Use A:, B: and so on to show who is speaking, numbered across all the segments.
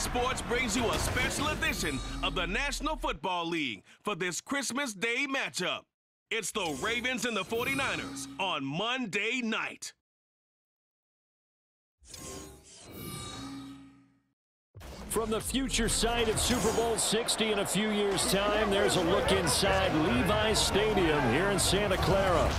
A: Sports brings you a special edition of the National Football League for this Christmas Day matchup. It's the Ravens and the 49ers on Monday night.
B: From the future site of Super Bowl 60 in a few years' time, there's a look inside Levi's Stadium here in Santa Clara.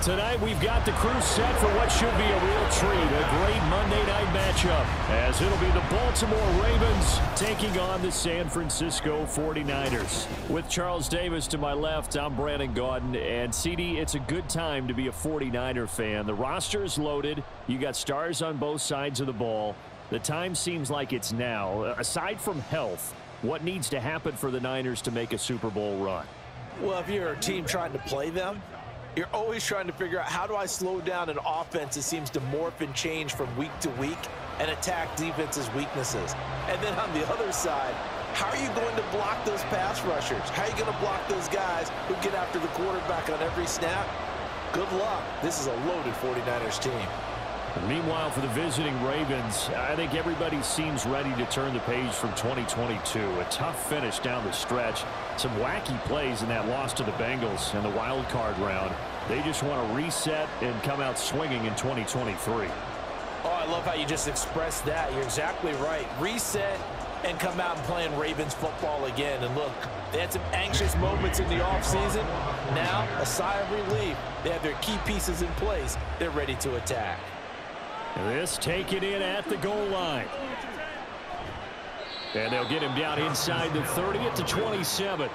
B: Tonight, we've got the crew set for what should be a real treat, a great Monday night matchup, as it'll be the Baltimore Ravens taking on the San Francisco 49ers. With Charles Davis to my left, I'm Brandon Gaudin, and CD, it's a good time to be a 49er fan. The roster is loaded. You got stars on both sides of the ball. The time seems like it's now. Aside from health, what needs to happen for the Niners to make a Super Bowl run?
C: Well, if you're a team trying to play them, you're always trying to figure out how do I slow down an offense that seems to morph and change from week to week and attack defense's weaknesses. And then on the other side, how are you going to block those pass rushers? How are you going to block those guys who get after the quarterback on every snap? Good luck. This is a loaded 49ers team.
B: Meanwhile, for the visiting Ravens, I think everybody seems ready to turn the page from 2022. A tough finish down the stretch. Some wacky plays in that loss to the Bengals in the wild card round. They just want to reset and come out swinging in 2023.
C: Oh, I love how you just expressed that. You're exactly right. Reset and come out and playing Ravens football again. And look, they had some anxious moments in the offseason. Now, a sigh of relief. They have their key pieces in place. They're ready to attack.
B: This taken in at the goal line. And they'll get him down inside the 30 at the 27.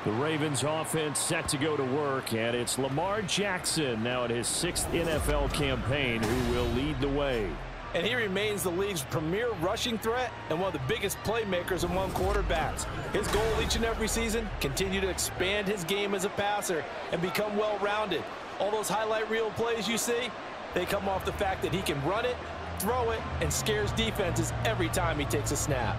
B: The Ravens offense set to go to work, and it's Lamar Jackson now in his 6th NFL campaign who will lead the way.
C: And he remains the league's premier rushing threat and one of the biggest playmakers among quarterbacks. His goal each and every season, continue to expand his game as a passer and become well-rounded. All those highlight reel plays you see, they come off the fact that he can run it, throw it, and scares defenses every time he takes a snap.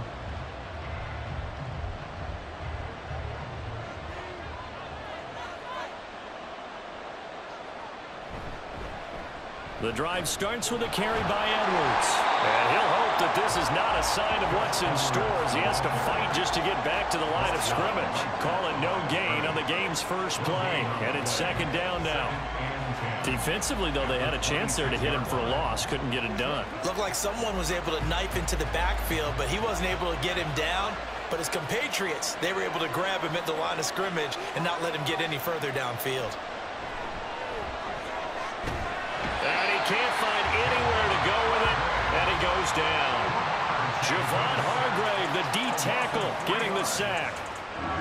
B: The drive starts with a carry by Edwards. And he'll hope that this is not a sign of what's in store as he has to fight just to get back to the line of scrimmage. Call it no gain on the game's first play. And it's 2nd down now. Defensively, though, they had a chance there to hit him for a loss. Couldn't get it done.
C: Looked like someone was able to knife into the backfield, but he wasn't able to get him down. But his compatriots, they were able to grab him at the line of scrimmage and not let him get any further downfield.
B: And he can't find anywhere to go with it, and he goes down. Javon Hargrave, the D-tackle, getting the sack.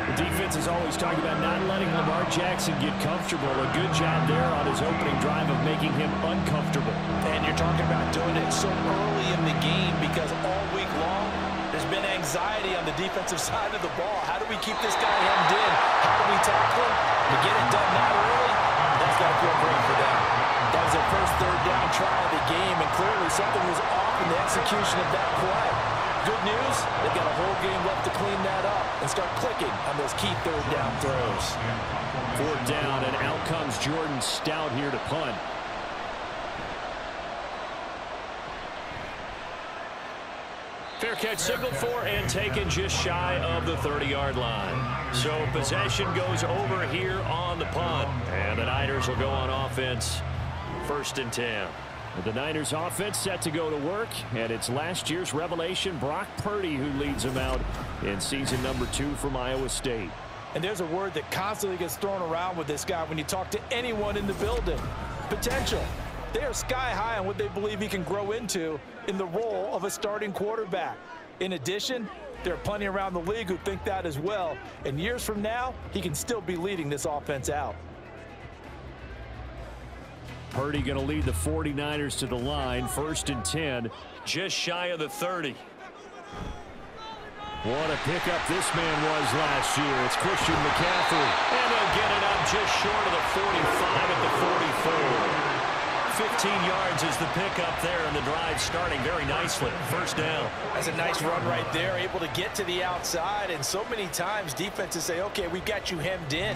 B: The defense is always talking about not letting Lamar Jackson get comfortable. A good job there on his opening drive of making him uncomfortable.
C: And you're talking about doing it so early in the game because all week long there's been anxiety on the defensive side of the ball. How do we keep this guy hemmed in? How do we tackle him? To get it done that early, that's got to feel great for them. That was their first 3rd down try of the game, and clearly something was off in the execution of that play. Good news, they've got a whole game left to clean that up and start clicking on those key 3rd down throws.
B: 4th down, and out comes Jordan Stout here to punt. Fair catch signaled for and taken just shy of the 30-yard line. So possession goes over here on the punt, and the Niners will go on offense. 1st and 10. The Niners offense set to go to work, and it's last year's revelation, Brock Purdy, who leads them out in season number 2 from Iowa State.
C: And there's a word that constantly gets thrown around with this guy when you talk to anyone in the building. Potential. They are sky high on what they believe he can grow into in the role of a starting quarterback. In addition, there are plenty around the league who think that as well. And years from now, he can still be leading this offense out.
B: Purdy going to lead the 49ers to the line. 1st and 10, just shy of the 30. What a pickup this man was last year. It's Christian McCaffrey. And they'll get it up just short of the 45 at the 44. 15 yards is the pickup there, and the drive starting very nicely. 1st down.
C: That's a nice run right there, able to get to the outside. And so many times defenses say, okay, we've got you hemmed in.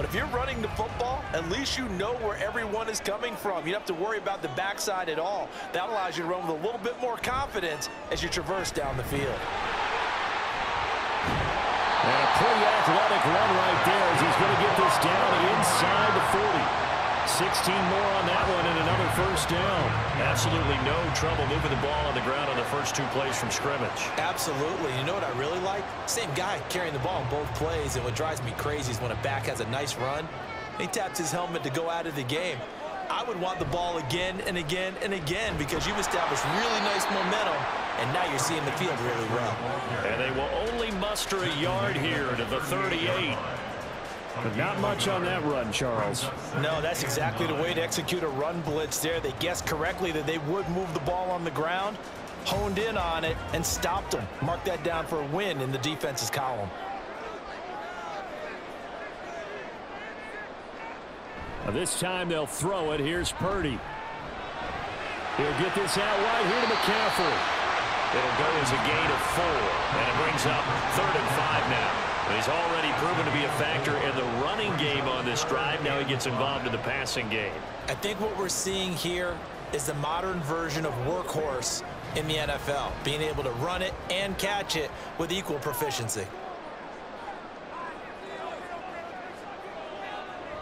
C: But if you're running the football, at least you know where everyone is coming from. You don't have to worry about the backside at all. That allows you to run with a little bit more confidence as you traverse down the field.
B: And a pretty athletic run right there as he's going to get this down inside the 40. 16 more on that one and another first down.
D: Absolutely no trouble moving the ball on the ground on the first 2 plays from scrimmage.
C: Absolutely. You know what I really like? Same guy carrying the ball in both plays, and what drives me crazy is when a back has a nice run, he taps his helmet to go out of the game. I would want the ball again and again and again because you've established really nice momentum, and now you're seeing the field really well.
D: And they will only muster a yard here to the 38.
B: But not much on that run, Charles.
C: No, that's exactly the way to execute a run blitz there. They guessed correctly that they would move the ball on the ground, honed in on it, and stopped them. Mark that down for a win in the defense's column.
B: Now this time they'll throw it. Here's Purdy. He'll get this out wide here to McCaffrey.
D: It'll go as a gain of 4, and it brings up 3rd and 5 now. He's already proven to be a factor in the running game on this drive. Now he gets involved in the passing game.
C: I think what we're seeing here is the modern version of workhorse in the NFL, being able to run it and catch it with equal proficiency.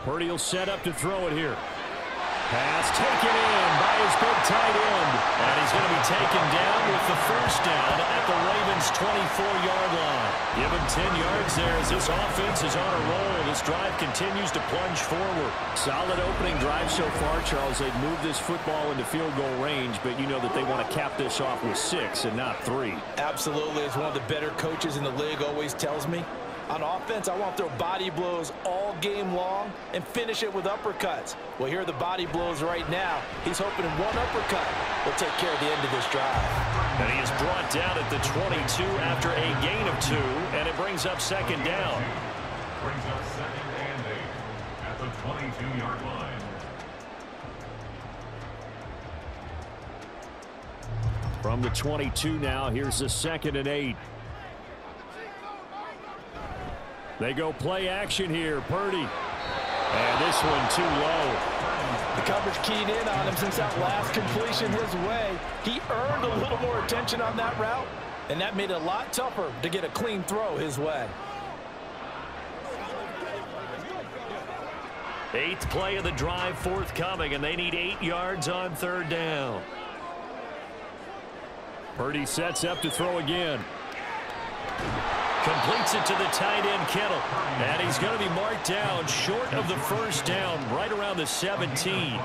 B: Purdy will set up to throw it here. Pass taken in by his big tight end.
D: And he's going to be taken down with the first down at the Ravens' 24-yard line.
B: Give him 10 yards there as this offense is on a roll. This drive continues to plunge forward. Solid opening drive so far, Charles. They've moved this football into field goal range, but you know that they want to cap this off with 6 and not 3.
C: Absolutely. As one of the better coaches in the league always tells me, on offense, I want to throw body blows all game long and finish it with uppercuts. Well, here are the body blows right now. He's hoping one uppercut will take care of the end of this drive.
D: And he is brought down at the 22 after a gain of 2, and it brings up 2nd down.
E: Brings up 2nd and 8 at the 22-yard line.
B: From the 22 now, here's the 2nd and 8. They go play action here. Purdy. And this one too low.
C: The coverage keyed in on him since that last completion his way. He earned a little more attention on that route, and that made it a lot tougher to get a clean throw his way.
D: 8th play of the drive forthcoming, and they need 8 yards on 3rd down.
B: Purdy sets up to throw again.
D: Completes it to the tight end, Kittle. And he's going to be marked down short of the first down, right around the 17.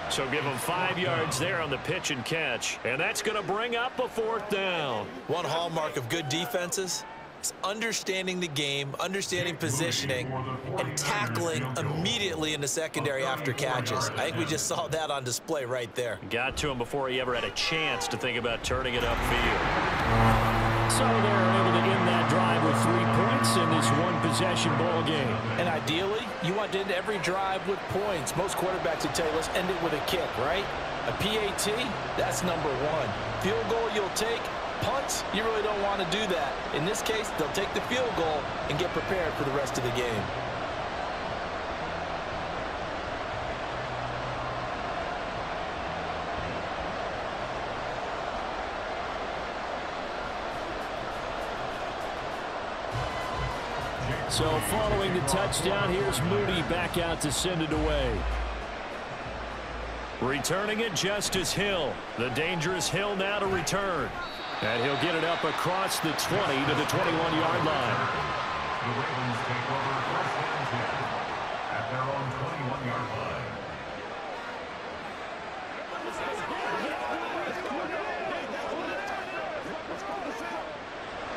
D: So give him 5 yards there on the pitch and catch. And that's going to bring up a 4th down.
C: One hallmark of good defenses is understanding the game, understanding positioning, and tackling immediately in the secondary after catches. I think we just saw that on display right there.
D: Got to him before he ever had a chance to think about turning it upfield.
B: So they're able to end that drive with 3 points in this one-possession ball game.
C: And ideally, you want to end every drive with points. Most quarterbacks would tell you, let's end it with a kick, right? A PAT, that's number 1. Field goal you'll take. Punts, you really don't want to do that. In this case, they'll take the field goal and get prepared for the rest of the game.
B: So following the touchdown, here's Moody back out to send it away.
D: Returning it, Justice Hill. The dangerous Hill now to return. And he'll get it up across the 20 to the 21-yard line.
E: The Ravens take over 1st and 10 at their own 21-yard line.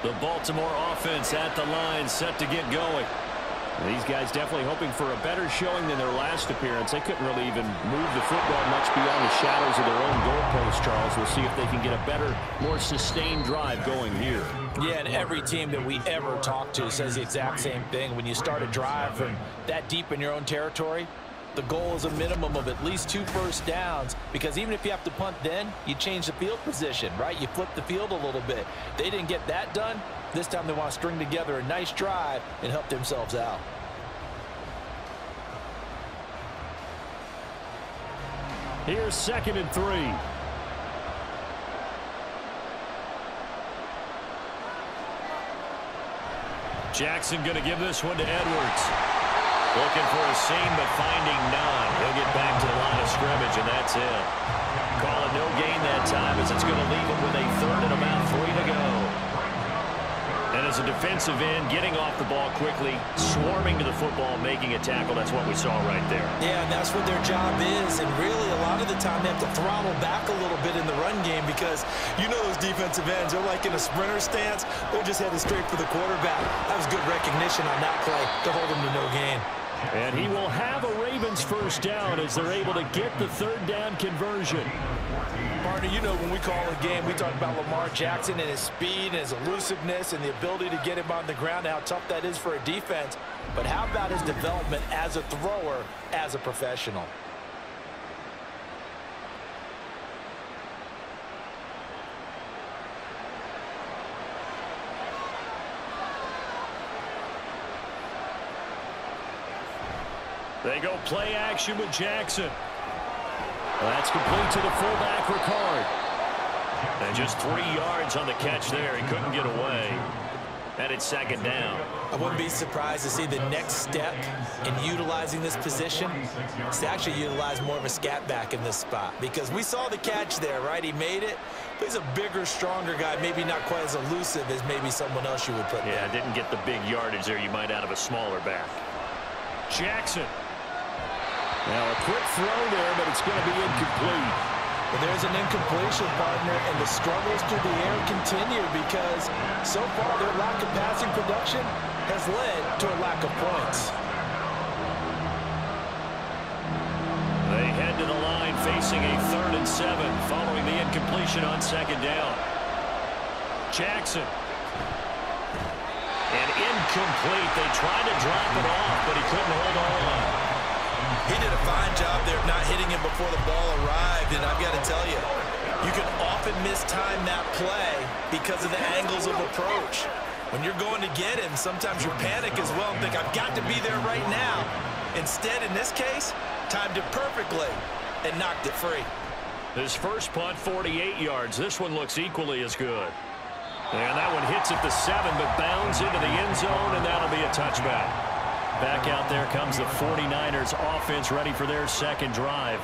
D: The Baltimore offense at the line, set to get going.
B: These guys definitely hoping for a better showing than their last appearance. They couldn't really even move the football much beyond the shadows of their own goalpost, Charles. We'll see if they can get a better, more sustained drive going here.
C: Yeah, and every team that we ever talk to says the exact same thing. When you start a drive from that deep in your own territory, the goal is a minimum of at least 2 first downs, because even if you have to punt then, you change the field position, right? You flip the field a little bit. They didn't get that done. This time they want to string together a nice drive and help themselves out.
B: Here's 2nd and 3. Jackson going to give this one to Edwards. Looking for a seam, but finding none. He'll get back to the line of scrimmage, and that's it. Call it no gain that time, as it's going to leave him with a 3rd and about 3 to go. And as a defensive end, getting off the ball quickly, swarming to the football, making a tackle, that's what we saw right there.
C: Yeah, and that's what their job is. And really, a lot of the time, they have to throttle back a little bit in the run game because you know those defensive ends, they're like in a sprinter stance. They're just headed straight for the quarterback. That was good recognition on that play to hold them to no gain.
B: And he will have a Ravens 1st down as they're able to get the 3rd down conversion.
C: Partner, you know when we call a game, we talk about Lamar Jackson and his speed and his elusiveness and the ability to get him on the ground and how tough that is for a defense. But how about his development as a thrower, as a professional?
B: They go play action with Jackson. That's complete to the fullback, Ricard. And just 3 yards on the catch there. He couldn't get away. And it's 2nd down.
C: I wouldn't be surprised to see the next step in utilizing this position is to actually utilize more of a scat back in this spot. Because we saw the catch there, right? He made it. But he's a bigger, stronger guy. Maybe not quite as elusive as maybe someone else you would put there.
B: Yeah, didn't get the big yardage there you might out of a smaller back. Jackson. Now a quick throw there, but it's going to be incomplete.
C: But there's an incompletion, partner, and the struggles through the air continue because so far their lack of passing production has led to a lack of points.
B: They head to the line facing a 3rd and 7 following the incompletion on 2nd down. Jackson. And incomplete. They tried to drop it off, but he couldn't hold on.
C: He did a fine job there of not hitting him before the ball arrived, and I've got to tell you, you can often mistime that play because of the angles of approach. When you're going to get him, sometimes you panic as well and think, I've got to be there right now. Instead, in this case, timed it perfectly and knocked it free.
B: His first punt, 48 yards. This one looks equally as good. And that one hits at the 7, but bounds into the end zone, and that'll be a touchback. Back out there comes the 49ers offense ready for their 2nd drive.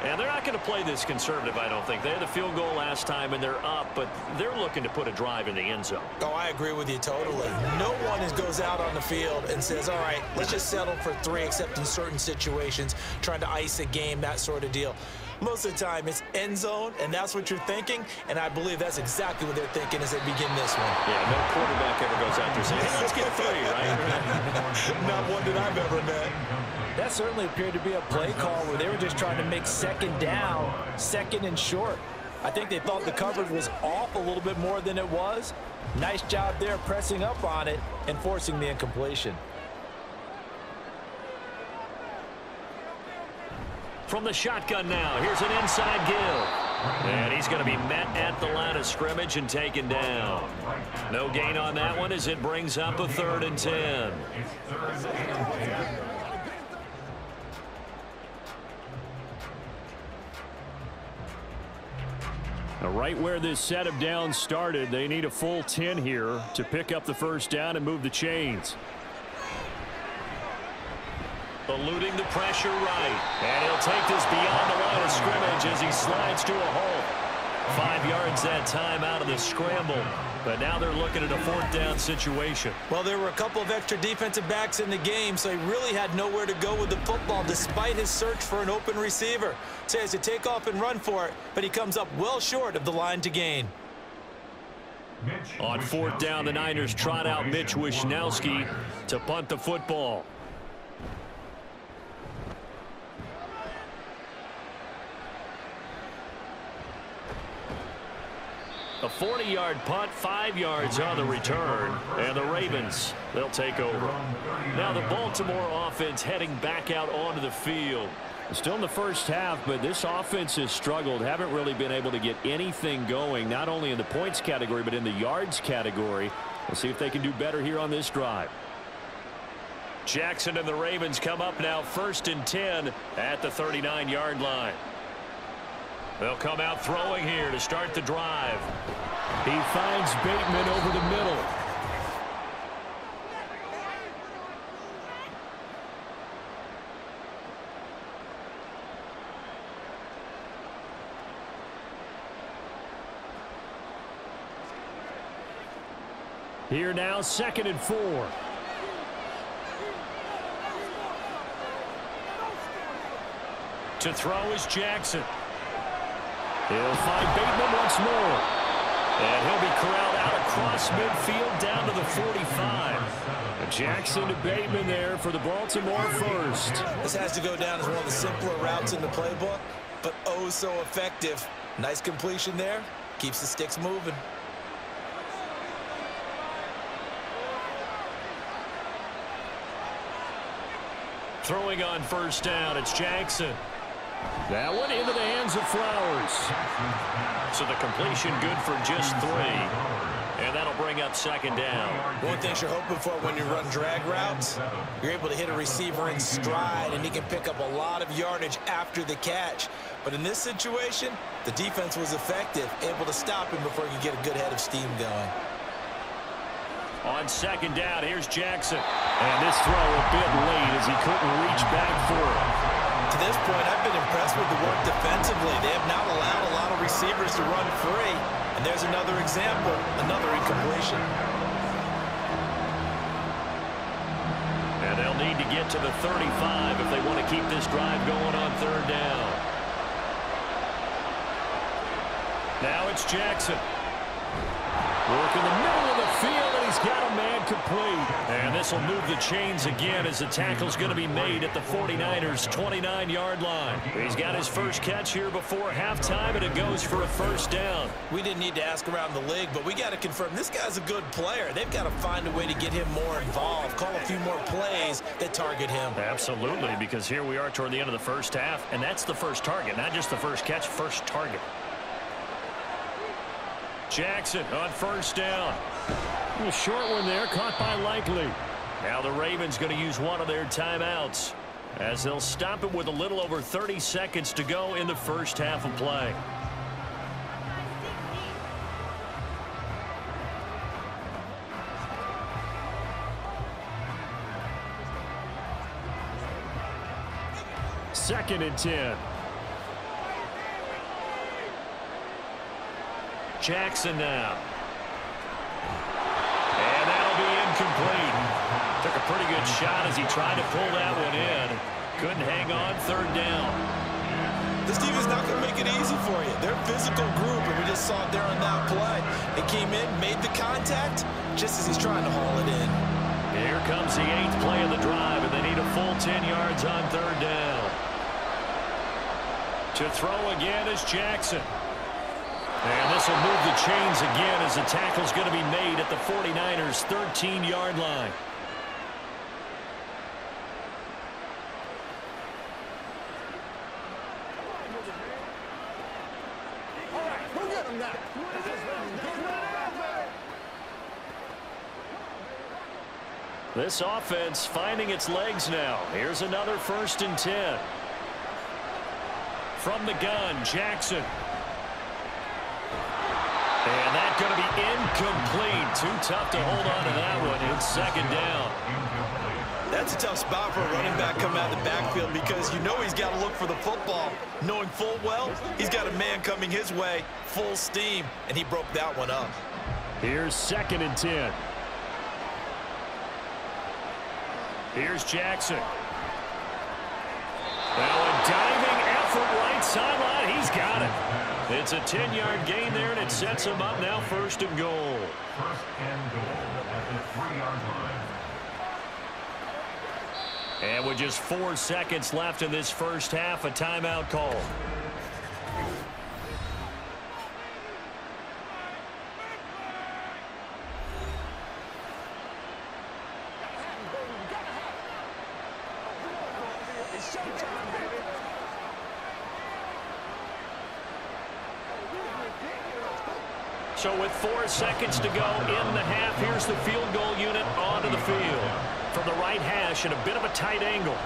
B: And they're not going to play this conservative, I don't think. They had the field goal last time, and they're up, but they're looking to put a drive in the end zone.
C: Oh, I agree with you totally. No one goes out on the field and says, all right, let's just settle for 3, except in certain situations, trying to ice a game, that sort of deal. Most of the time, it's end zone, and that's what you're thinking, and I believe that's exactly what they're thinking as they begin this one.
B: Yeah, no quarterback ever goes out there saying, hey, let's get 3, right?
C: Not one that I've ever met. That certainly appeared to be a play call where they were just trying to make 2nd down, 2nd and short. I think they thought the coverage was off a little bit more than it was. Nice job there pressing up on it and forcing the incompletion.
B: From the shotgun now, here's an inside give. And he's going to be met at the line of scrimmage and taken down. No gain on that one as it brings up a 3rd and 10. Now, right where this set of downs started, they need a full 10 here to pick up the 1st down and move the chains. Eluding the pressure right. And he'll take this beyond the line of scrimmage as he slides to a halt. 5 yards that time out of the scramble. But now they're looking at a 4th down situation.
C: Well, there were a couple of extra defensive backs in the game, so he really had nowhere to go with the football despite his search for an open receiver. So he has to take off and run for it, but he comes up well short of the line to gain.
B: On 4th down, the Niners trot out Mitch Wishnowski to punt the football. A 40-yard punt, 5 yards on the return, and the Ravens, they'll take over. Now the Baltimore offense heading back out onto the field. Still in the first half, but this offense has struggled. Haven't really been able to get anything going, not only in the points category, but in the yards category. We'll see if they can do better here on this drive. Jackson and the Ravens come up now 1st and 10 at the 39-yard line.
D: They'll come out throwing here to start the drive.
B: He finds Bateman over the middle. Here now, 2nd and 4.
D: To throw is Jackson.
B: He'll find Bateman once more.
D: And he'll be corralled out across midfield down to the 45.
B: Jackson to Bateman there for the Baltimore first.
C: This has to go down as one of the simpler routes in the playbook, but oh so effective. Nice completion there. Keeps the sticks moving.
D: Throwing on 1st down, it's Jackson.
B: That one into the hands of Flowers.
D: So the completion good for just 3. And that'll bring up 2nd down.
C: One thing you're hoping for when you run drag routes, you're able to hit a receiver in stride, and he can pick up a lot of yardage after the catch. But in this situation, the defense was effective, able to stop him before he could get a good head of steam going.
D: On 2nd down, here's Jackson.
B: And this throw a bit late as he couldn't reach back for it.
C: To this point, I've been impressed with the work defensively. They have not allowed a lot of receivers to run free. And there's another example, another incompletion.
D: And they'll need to get to the 35 if they want to keep this drive going on 3rd down. Now it's Jackson. Work in the middle of the field, and he's got a man complete. And this will move the chains again as the tackle's going to be made at the 49ers' 29-yard line. He's got his first catch here before halftime, and it goes for a 1st down.
C: We didn't need to ask around the league, but we got to confirm this guy's a good player. They've got to find a way to get him more involved, call a few more plays that target him.
D: Absolutely, because here we are toward the end of the first half, and that's the first target, not just the first catch, first target. Jackson on 1st down.
B: A short one there, caught by Likely.
D: Now the Ravens going to use one of their timeouts as they'll stop it with a little over 30 seconds to go in the first half of play.
B: Second and 10.
D: Jackson now. And that'll be incomplete. Took a pretty good shot as he tried to pull that one in. Couldn't hang on 3rd down.
C: This team is not going to make it easy for you. They're a physical group, and we just saw it there on that play. They came in, made the contact, just as he's trying to haul it in.
D: Here comes the 8th play of the drive, and they need a full 10 yards on 3rd down. To throw again is Jackson. And this will move the chains again as the tackle's going to be made at the 49ers' 13-yard line. This offense finding its legs now. Here's another 1st and 10. From the gun, Jackson. And that's going to be incomplete. Too tough to hold on to that one. It's 2nd down.
C: That's a tough spot for a running back coming out of the backfield because you know he's got to look for the football. Knowing full well, he's got a man coming his way, full steam, and he broke that one up.
B: Here's 2nd and 10.
D: Here's Jackson. Now a diving effort right sideline. He's got it. It's a 10-yard gain there, and it sets him up now 1st and goal.
E: 1st and goal at the 3-yard line.
D: And with just 4 seconds left in this first half, a timeout call. So with 4 seconds to go in the half, here's the field goal unit onto the field. From the right hash at a bit of a tight angle.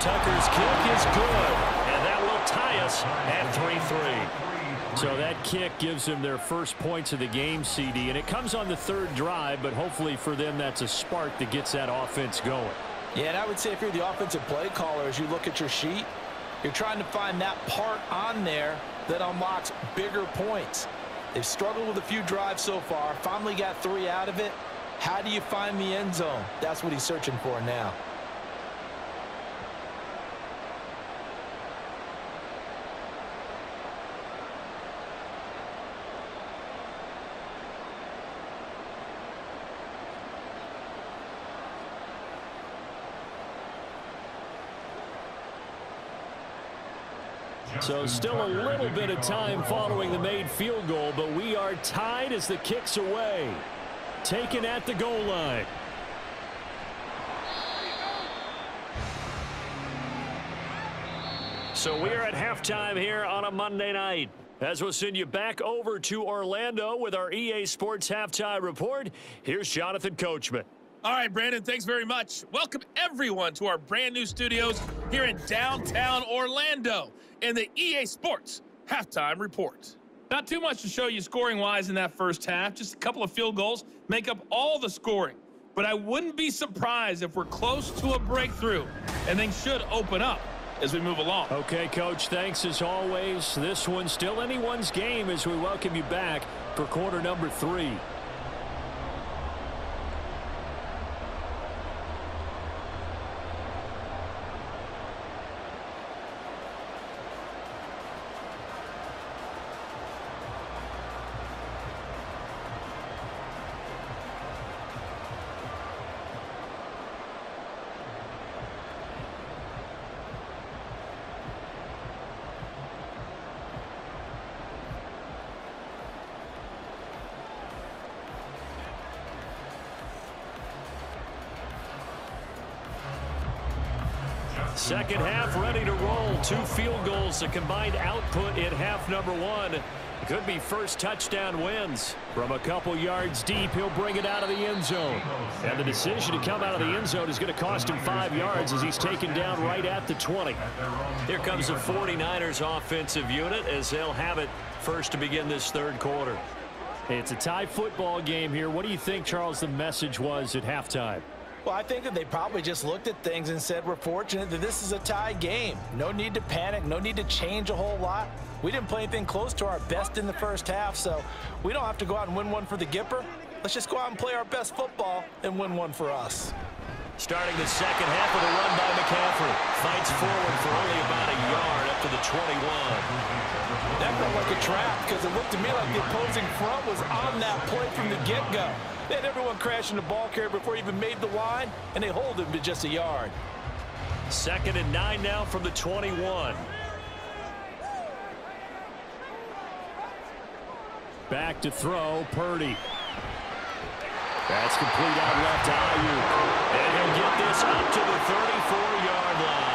D: Tucker's kick is good, and that will tie us loss at 3-3.
B: So that kick gives them their first points of the game, CD, and it comes on the third drive, but hopefully for them that's a spark that gets that offense going.
C: Yeah, and I would say if you're the offensive play caller, as you look at your sheet, you're trying to find that part on there that unlocks bigger points. They've struggled with a few drives so far, finally got 3 out of it. How do you find the end zone? That's what he's searching for now.
B: So still a little bit of time following the made field goal, but we are tied as the kick's away. Taken at the goal line.
D: So we are at halftime here on a Monday night. As we'll send you back over to Orlando with our EA Sports Halftime Report, here's Jonathan Coachman.
F: All right, Brandon, thanks very much. Welcome, everyone, to our brand-new studios here in downtown Orlando in the EA Sports Halftime Report. Not too much to show you scoring-wise in that first half. Just a couple of field goals make up all the scoring. But I wouldn't be surprised if we're close to a breakthrough, and things should open up as we move along.
B: Okay, Coach, thanks as always. This one's still anyone's game as we welcome you back for quarter number 3. Second half ready to roll. 2 field goals, the combined output in half number 1. Could be first touchdown wins. From a couple yards deep, he'll bring it out of the end zone. And the decision to come out of the end zone is going to cost him 5 yards as he's taken down right at the 20.
D: Here comes the 49ers offensive unit as they'll have it first to begin this third quarter.
B: Hey, it's a tie football game here. What do you think, Charles, the message was at halftime?
C: Well, I think that they probably just looked at things and said, we're fortunate that this is a tie game. No need to panic, no need to change a whole lot. We didn't play anything close to our best in the first half, so we don't have to go out and win one for the Gipper. Let's just go out and play our best football and win one for us.
D: Starting the second half with a run by McCaffrey. Fights forward for only about a yard up to the 21.
C: That felt like a trap because it looked to me like the opposing front was on that play from the get-go. They had everyone crashing the ball carrier before he even made the line, and they hold him to just a yard.
D: 2nd and 9 now from the 21.
B: Back to throw, Purdy. That's complete out left to Ayuk.
D: And he'll get this up to the 34-yard line.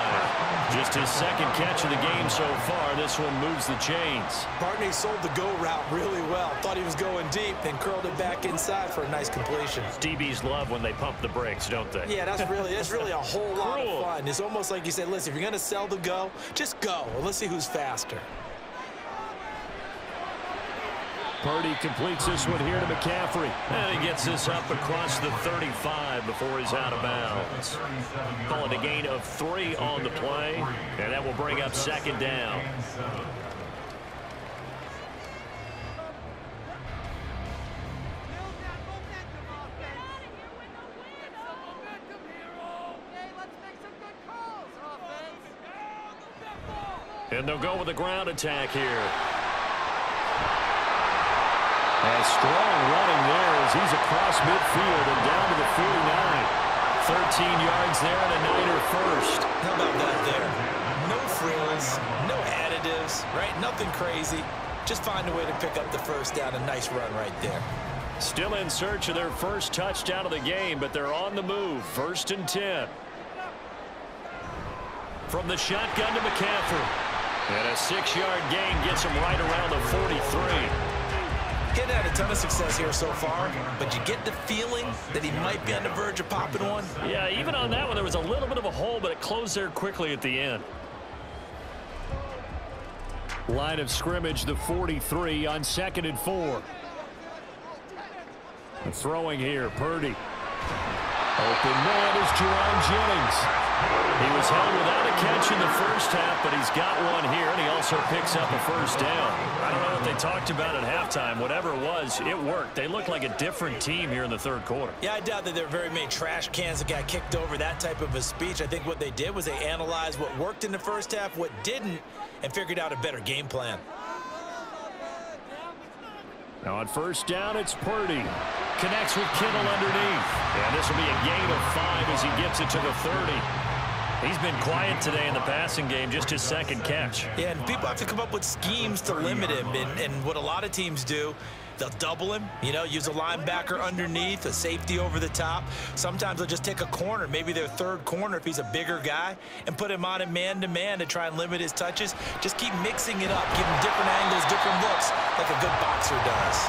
D: Just his second catch of the game so far. This one moves the chains.
C: Barney sold the go route really well. Thought he was going deep, then curled it back inside for a nice completion.
D: DBs love when they pump the brakes, don't they?
C: Yeah, that's really a whole lot of fun. It's almost like you said, listen, if you're going to sell the go, just go. And let's see who's faster.
B: Purdy completes this one here to McCaffrey.
D: And he gets this up across the 35 before he's out of bounds. Call it a gain of 3 on the play, and that will bring up 2nd down. And they'll go with a ground attack here.
B: And strong running there as he's across midfield and down to the 49. 13 yards there and a Niner first.
C: How about that there? No frills, no additives, right? Nothing crazy. Just find a way to pick up the first down. A nice run right there.
B: Still in search of their first touchdown of the game, but they're on the move. 1st and 10.
D: From the shotgun to McCaffrey. And a 6-yard gain gets him right around the 43.
C: He's had a ton of success here so far, but you get the feeling that he might be on the verge of popping one.
D: Yeah, even on that one, there was a little bit of a hole, but it closed there quickly at the end.
B: Line of scrimmage, the 43 on 2nd and 4. Throwing here, Purdy. Open man is Jerome Jennings. He was held without a catch in the first half, but he's got one here, and he also picks up a first down. I don't know what they talked about at halftime. Whatever it was, it worked. They look like a different team here in the third quarter.
C: Yeah, I doubt that there were very many trash cans that got kicked over, that type of a speech. I think what they did was they analyzed what worked in the first half, what didn't, and figured out a better game plan.
B: Now on first down, it's Purdy. Connects with Kittle underneath. And this will be a gain of 5 as he gets it to the 30. He's been quiet today in the passing game, just his second catch.
C: Yeah, and people have to come up with schemes to limit him. And what a lot of teams do, they'll double him, use a linebacker underneath, a safety over the top. Sometimes they'll just take a corner, maybe their third corner if he's a bigger guy, and put him on a man-to-man to try and limit his touches. Just keep mixing it up, give him different angles, different looks, like a good boxer does.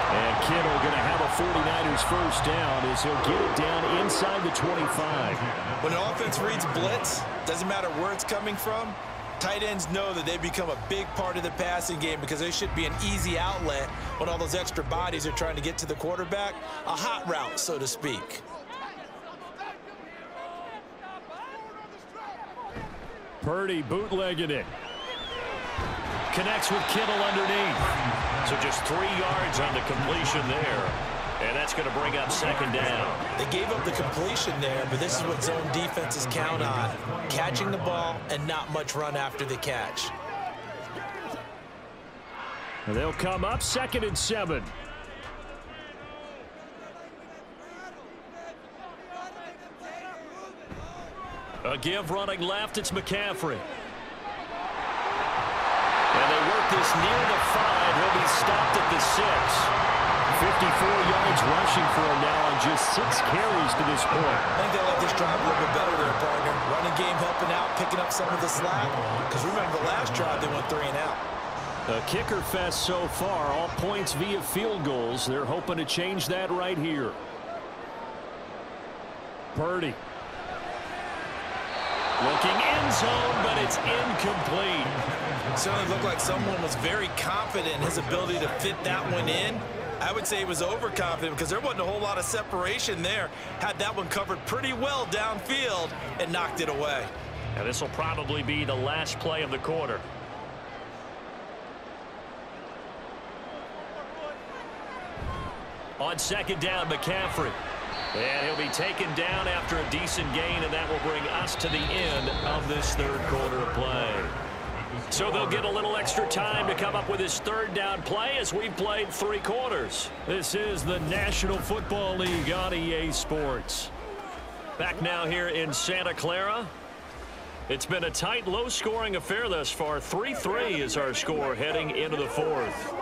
B: And Kittle going to have a 49ers first down as he'll get it down inside the 25.
C: When an offense reads blitz, doesn't matter where it's coming from, tight ends know that they become a big part of the passing game because they should be an easy outlet when all those extra bodies are trying to get to the quarterback. A hot route, so to speak.
B: Purdy bootlegging it. Connects with Kittle underneath.
D: So just 3 yards on the completion there. And that's going to bring up second down.
C: They gave up the completion there, but this is what zone defenses count on. Catching the ball and not much run after the catch.
B: And they'll come up 2nd and 7.
D: A give running left, it's McCaffrey. And they work this near the 5. He'll be stopped at the 6.
B: 54 yards rushing for him now on just 6 carries to this point.
C: I think they let this drive a little bit better there, partner. Running game helping out, picking up some of the slack. Because remember, the last drive, they went 3 and out.
B: A kicker fest so far, all points via field goals. They're hoping to change that right here. Purdy.
D: Looking end zone, but it's incomplete.
C: Certainly looked like someone was very confident in his ability to fit that one in. I would say he was overconfident because there wasn't a whole lot of separation there. Had that one covered pretty well downfield and knocked it away.
D: And this will probably be the last play of the quarter. On second down, McCaffrey. And he'll be taken down after a decent gain, and that will bring us to the end of this third quarter of play. So they'll get a little extra time to come up with his third down play as we've played 3 quarters.
B: This is the National Football League on EA Sports.
D: Back now here in Santa Clara. It's been a tight, low-scoring affair thus far. 3-3 is our score heading into the 4th.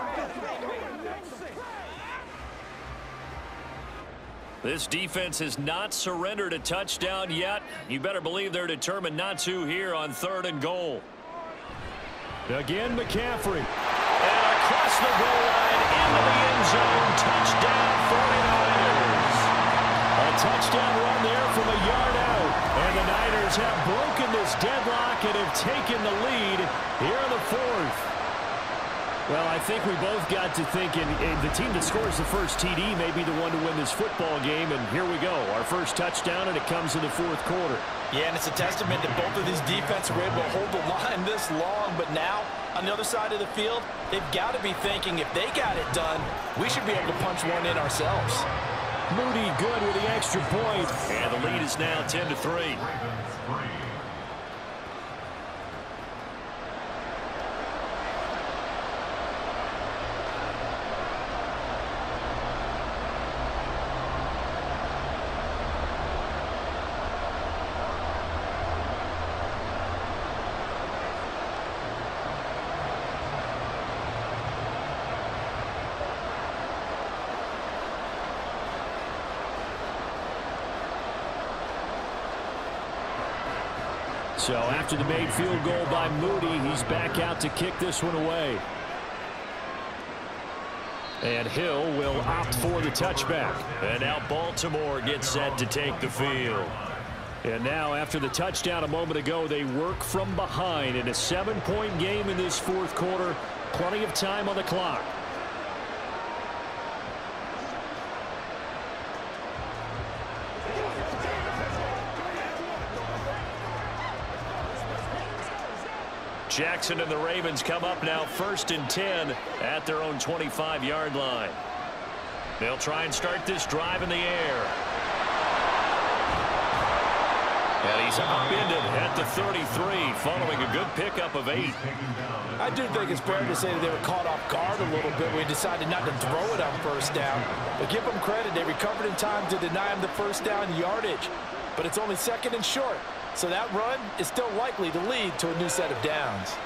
D: This defense has not surrendered a touchdown yet. You better believe they're determined not to here on 3rd and goal.
B: Again, McCaffrey.
D: And across the goal line into the end zone. Touchdown, 49ers.
B: A touchdown run there from a yard out. And the Niners have broken this deadlock and have taken the lead here in the 4th. Well, I think we both got to thinking the team that scores the first TD may be the one to win this football game. And here we go. Our first touchdown, and it comes in the 4th quarter.
C: Yeah, and it's a testament that both of these defenses were able to hold the line this long. But now, on the other side of the field, they've got to be thinking if they got it done, we should be able to punch one in ourselves.
B: Moody good with the extra point.
D: And the lead is now 10-3.
B: So after the made field goal by Moody, he's back out to kick this one away. And Hill will opt for the touchback.
D: And now Baltimore gets set to take the field.
B: And now, after the touchdown a moment ago, they work from behind in a 7-point game in this fourth quarter. Plenty of time on the clock.
D: Jackson and the Ravens come up now 1st and 10 at their own 25-yard line. They'll try and start this drive in the air. And he's upended at the 33 following a good pickup of 8.
C: I do think it's fair to say that they were caught off guard a little bit when he decided not to throw it on first down. But give them credit, they recovered in time to deny him the first down yardage. But it's only 2nd and short. So that run is still likely to lead to a new set of downs.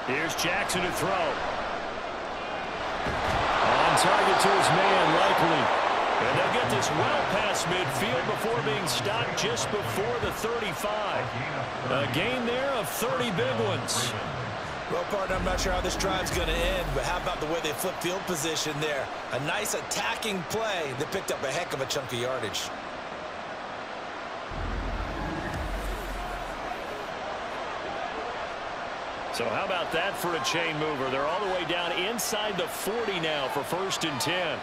D: Here's Jackson to throw.
B: On target to his man, likely.
D: And they'll get this well past midfield before being stopped just before the 35.
B: A gain there of 30 big ones.
C: Well, partner, I'm not sure how this drive's going to end, but how about the way they flip field position there? A nice attacking play that picked up a heck of a chunk of yardage.
D: So how about that for a chain mover? They're all the way down inside the 40 now for 1st and 10.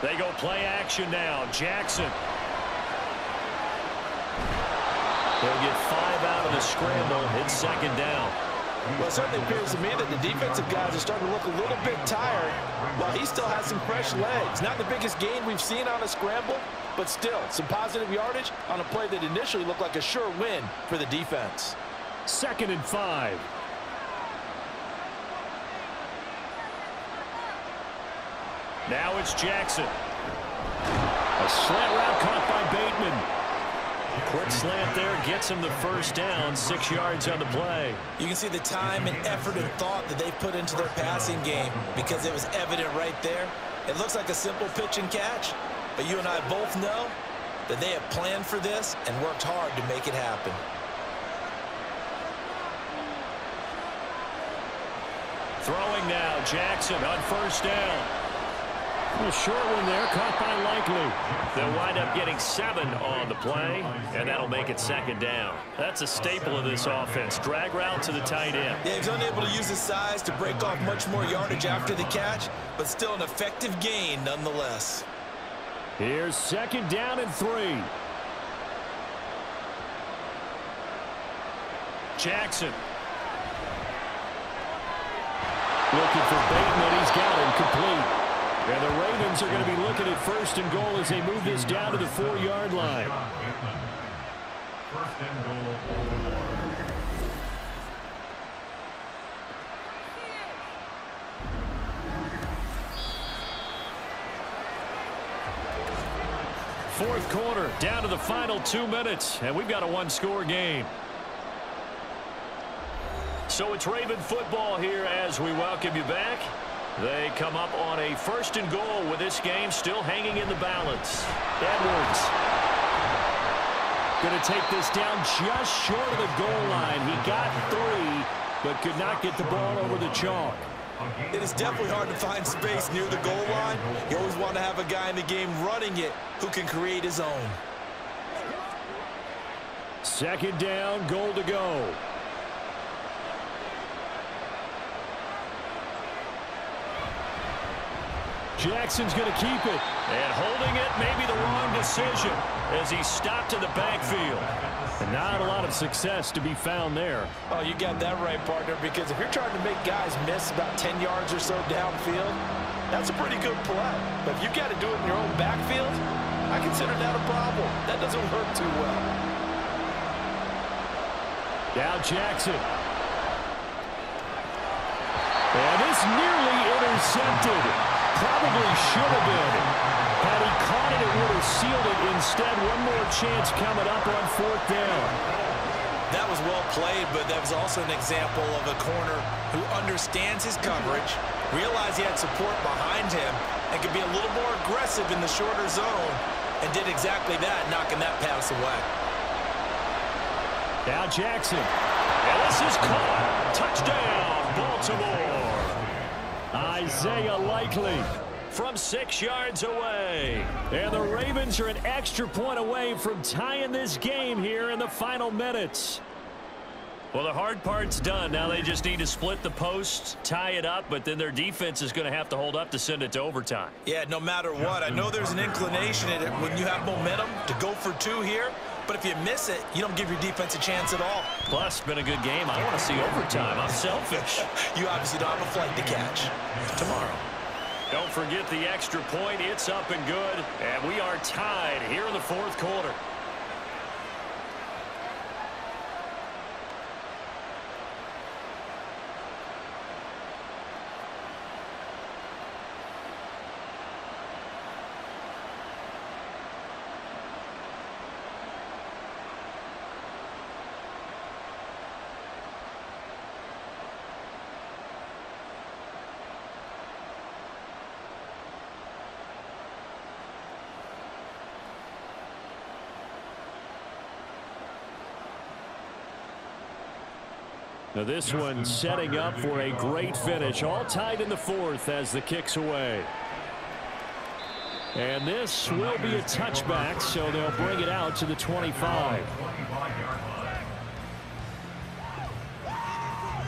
D: They go play action now. Jackson. They'll get 5 out of the scramble. It's 2nd down.
C: Well, it certainly appears to me that the defensive guys are starting to look a little bit tired while he still has some fresh legs. Not the biggest gain we've seen on a scramble, but still some positive yardage on a play that initially looked like a sure win for the defense.
B: 2nd and 5.
D: Now it's Jackson.
B: A slant route caught by Bateman.
D: Quick slant there gets him the first down, 6 yards on the play.
C: You can see the time and effort and thought that they've put into their passing game because it was evident right there. It looks like a simple pitch and catch, but you and I both know that they have planned for this and worked hard to make it happen.
D: Throwing now, Jackson on first down.
B: A short one there, caught by Likely.
D: They'll wind up getting 7 on the play, and that'll make it 2nd down. That's a staple of this offense. Drag route to the tight end.
C: Yeah, he's unable to use his size to break off much more yardage after the catch, but still an effective gain nonetheless.
B: Here's 2nd down and 3.
D: Jackson.
B: Looking for Bateman. He's got him complete. And the Ravens are going to be looking at 1st and goal as they move this down to the 4-yard line.
E: 1st and goal.
B: Fourth quarter, down to the final 2 minutes, and we've got a 1-score game.
D: So it's Raven football here as we welcome you back. They come up on a 1st and goal with this game still hanging in the balance.
B: Edwards going to take this down just short of the goal line. He got 3, but could not get the ball over the chalk.
C: It is definitely hard to find space near the goal line. You always want to have a guy in the game running it who can create his own.
B: 2nd down, goal to go. Jackson's going to keep it.
D: And holding it may be the wrong decision as he stopped in the backfield.
B: And not a lot of success to be found there.
C: Oh, you got that right, partner, because if you're trying to make guys miss about 10 yards or so downfield, that's a pretty good play. But if you got to do it in your own backfield, I consider that a problem. That doesn't work too well.
B: Now Jackson. And it's nearly intercepted. Probably should have been. Had he caught it, it would have sealed it. Instead, one more chance coming up on 4th down.
C: That was well played, but that was also an example of a corner who understands his coverage, realized he had support behind him, and could be a little more aggressive in the shorter zone, and did exactly that, knocking that pass away.
B: Now Jackson.
D: And this is caught. Touchdown, Baltimore.
B: Isaiah Likely
D: From 6 yards away.
B: And the Ravens are an extra point away from tying this game here in the final minutes.
D: Well, the hard part's done. Now they just need to split the posts, tie it up, but then their defense is going to have to hold up to send it to overtime.
C: Yeah, no matter what. I know there's an inclination in it when you have momentum to go for 2 here, but if you miss it, you don't give your defense a chance at all.
D: Plus, it's been a good game. I want to see overtime. I'm selfish.
C: You obviously don't have a flight to catch tomorrow.
D: Don't forget the extra point. It's up and good, and we are tied here in the 4th quarter.
B: Now this one setting up for a great finish. All tied in the 4th as the kick's away. And this will be a touchback, so they'll bring it out to the 25.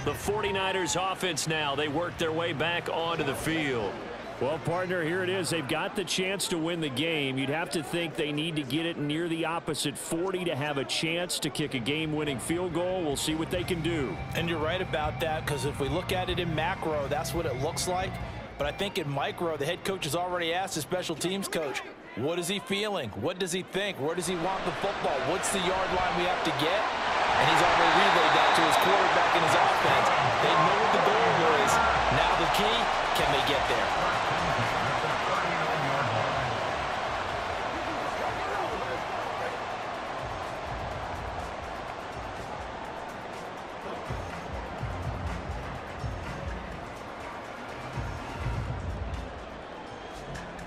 D: The 49ers offense now. They work their way back onto the field.
B: Well, partner, here it is. They've got the chance to win the game. You'd have to think they need to get it near the opposite 40 to have a chance to kick a game-winning field goal. We'll see what they can do.
C: And you're right about that, because if we look at it in macro, that's what it looks like. But I think in micro, the head coach has already asked the special teams coach, what is he feeling? What does he think? Where does he want the football? What's the yard line we have to get? And he's already relayed that to his quarterback and his offense. They know what the goal is. Now the key, can they get there?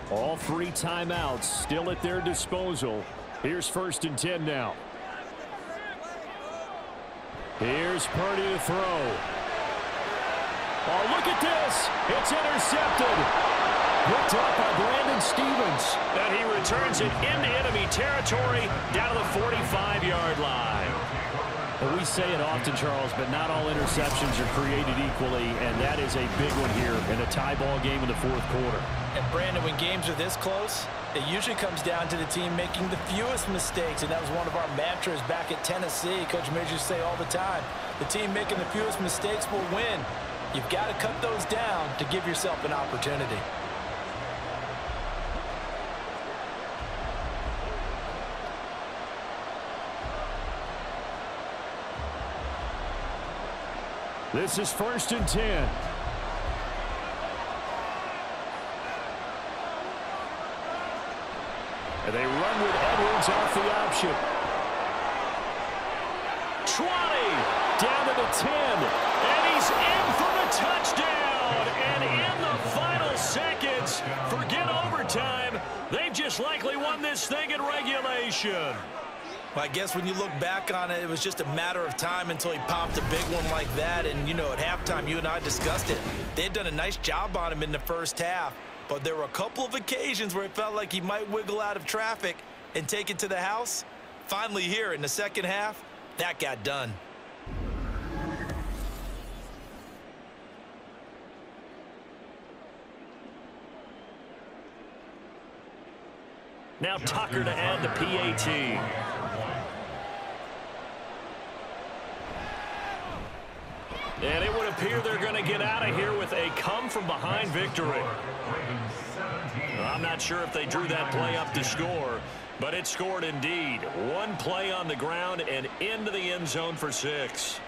B: All 3 timeouts still at their disposal. Here's 1st and 10 now. Here's Purdy to throw. Oh, look at this. It's intercepted. Picked up by Brandon Stevens.
D: And he returns it into enemy territory down to the 45-yard line.
B: Well, we say it often, Charles, but not all interceptions are created equally, and that is a big one here in a tie ball game in the 4th quarter.
C: And Brandon, when games are this close, it usually comes down to the team making the fewest mistakes, and that was one of our mantras back at Tennessee. Coach Midge used to say all the time, the team making the fewest mistakes will win. You've got to cut those down to give yourself an opportunity.
B: This is 1st and 10. And they run with Edwards off the option. 20, down to the 10, and he's in for the touchdown. And in the final seconds, forget overtime, they've just likely won this thing in regulation.
C: Well, I guess when you look back on it, it was just a matter of time until he popped a big one like that. And, you know, at halftime, you and I discussed it. They had done a nice job on him in the first half. But there were a couple of occasions where it felt like he might wiggle out of traffic and take it to the house. Finally here in the second half, that got done.
D: Now Tucker to add the PAT. And it would appear they're going to get out of here with a come-from-behind victory. I'm not sure if they drew that play up to score, but it scored indeed. One play on the ground and into the end zone for 6.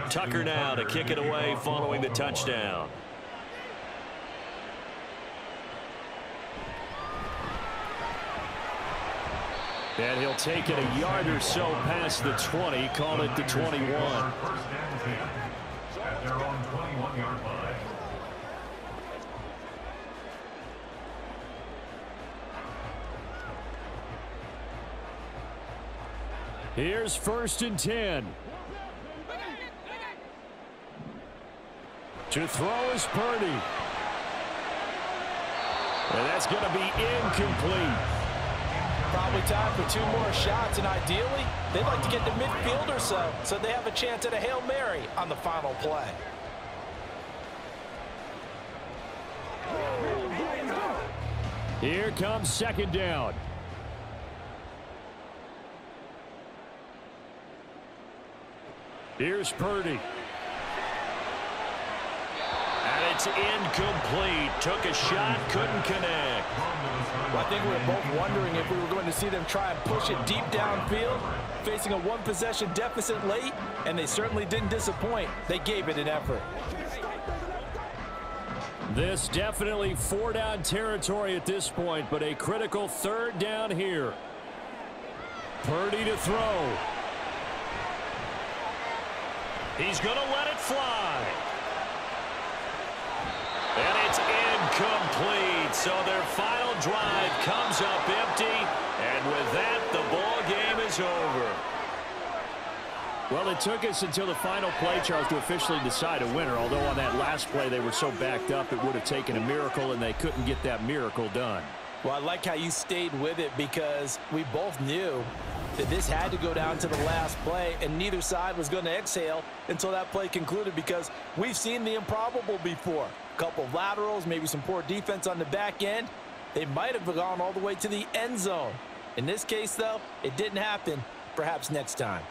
D: Tucker now to kick it away following the touchdown.
B: And he'll take it a yard or so past the 20, call it the 21.
E: First and 10 at their own 21-yard line.
B: Here's 1st and 10. To throw is Purdy. And that's going to be incomplete.
C: Probably time for 2 more shots, and ideally, they'd like to get to midfield or so they have a chance at a Hail Mary on the final play.
B: Here comes 2nd down. Here's Purdy. And it's incomplete. Took a shot, couldn't connect.
C: Well, I think we were both wondering if we were going to see them try and push it deep downfield, facing a 1-possession deficit late, and they certainly didn't disappoint. They gave it an effort.
B: This definitely 4-down territory at this point, but a critical 3rd down here. Purdy to throw.
D: He's going to let it fly. And it's incomplete. So their final drive comes up empty. And with that, the ball game is over.
B: Well, it took us until the final play, Charles, to officially decide a winner. Although on that last play they were so backed up it would have taken a miracle, and they couldn't get that miracle done.
C: Well, I like how you stayed with it because we both knew that this had to go down to the last play, and neither side was going to exhale until that play concluded because we've seen the improbable before. A couple of laterals, maybe some poor defense on the back end. They might have gone all the way to the end zone. In this case, though, it didn't happen. Perhaps next time.